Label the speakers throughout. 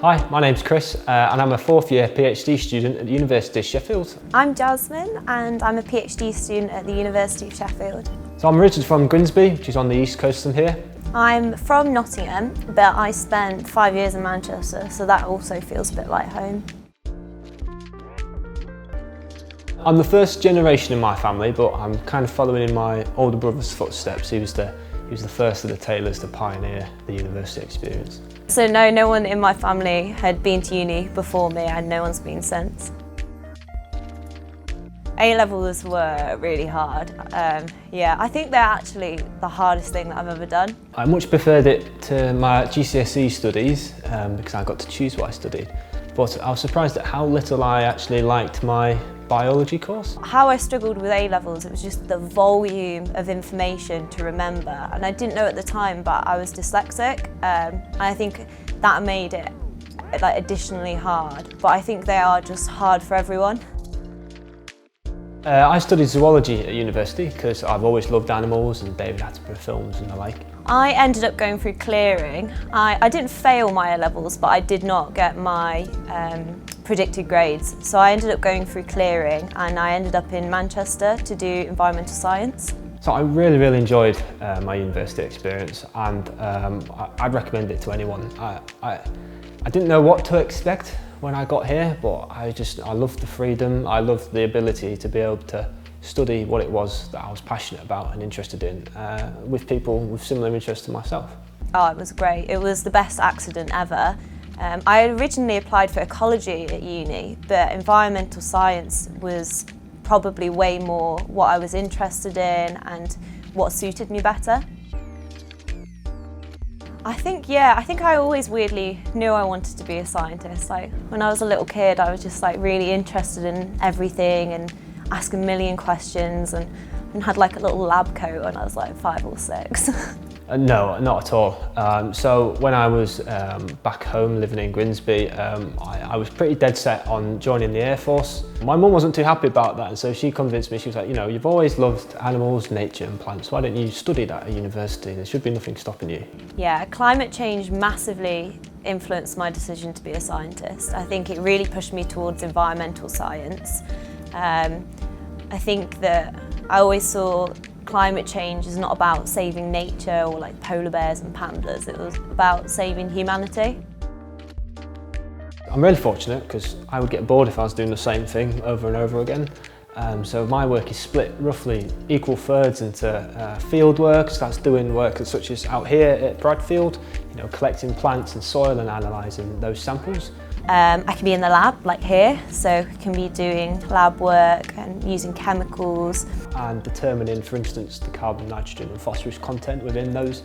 Speaker 1: Hi, my name's Chris and I'm a fourth year PhD student at the University of Sheffield.
Speaker 2: I'm Jasmine and I'm a PhD student at the University of Sheffield.
Speaker 1: So I'm originally from Grimsby, which is on the east coast from here.
Speaker 2: I'm from Nottingham, but I spent 5 years in Manchester, so that also feels a bit like home.
Speaker 1: I'm the first generation in my family, but I'm kind of following in my older brother's footsteps. He was the first of the Taylors to pioneer the university experience.
Speaker 2: So no one in my family had been to uni before me and no one's been since. A-levels were really hard. Yeah, I think they're actually the hardest thing that I've ever done.
Speaker 1: I much preferred it to my GCSE studies because I got to choose what I studied. But I was surprised at how little I actually liked my biology course.
Speaker 2: How I struggled with A-levels, it was just the volume of information to remember. And I didn't know at the time, but I was dyslexic. And I think that made it additionally hard. But I think they are just hard for everyone.
Speaker 1: I studied zoology at university because I've always loved animals and David Attenborough films and the like. I
Speaker 2: ended up going through clearing. I didn't fail my A-levels, but I did not get my predicted grades. So I ended up going through clearing and I ended up in Manchester to do environmental science.
Speaker 1: So I really enjoyed my university experience and I'd recommend it to anyone. I didn't know what to expect when I got here, but I loved the freedom, I loved the ability to be able to study what it was that I was passionate about and interested in with people with similar interests to myself.
Speaker 2: Oh, it was great. It was the best accident ever. I originally applied for ecology at uni, but environmental science was probably way more what I was interested in and what suited me better. I think I always weirdly knew I wanted to be a scientist. Like when I was a little kid, I was just really interested in everything and asking a million questions and had like a little lab coat when I was like 5 or 6.
Speaker 1: No, not at all. So when I was back home living in Grimsby, I was pretty dead set on joining the Air Force. My mum wasn't too happy about that, and so she convinced me. She was like, you know, you've always loved animals, nature and plants. Why don't you study that at university? There should be nothing stopping you. Yeah,
Speaker 2: climate change massively influenced my decision to be a scientist. I think it really pushed me towards environmental science. I think that I always saw climate change is not about saving nature or like polar bears and pandas, it was about saving humanity.
Speaker 1: I'm really fortunate because I would get bored if I was doing the same thing over and over again. So my work is split roughly equal thirds into field work, so that's doing work such as out here at Bradfield, you know, collecting plants and soil and analysing those samples.
Speaker 2: I can be in the lab, like here, so I can be doing lab work and using chemicals.
Speaker 1: And determining, for instance, the carbon, nitrogen and phosphorus content within those.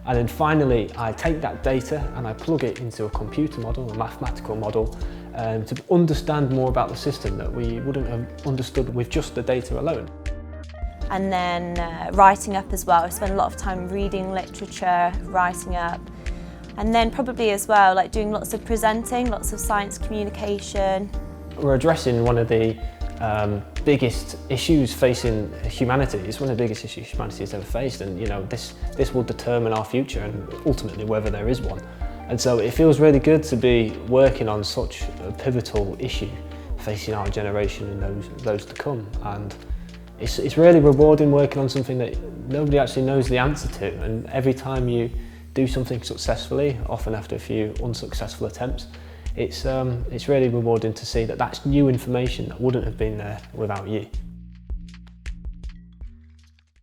Speaker 1: And then finally, I take that data and I plug it into a computer model, a mathematical model, to understand more about the system that we wouldn't have understood with just the data alone.
Speaker 2: And then writing up as well. I spend a lot of time reading literature, writing up. And then probably as well, like doing lots of presenting, lots of science communication.
Speaker 1: We're addressing one of the biggest issues facing humanity. It's one of the biggest issues humanity has ever faced, and you know, this will determine our future and ultimately whether there is one. And so it feels really good to be working on such a pivotal issue facing our generation and those to come. And it's really rewarding working on something that nobody actually knows the answer to, and every time you do something successfully, often after a few unsuccessful attempts, it's really rewarding to see that that's new information that wouldn't have been there without you.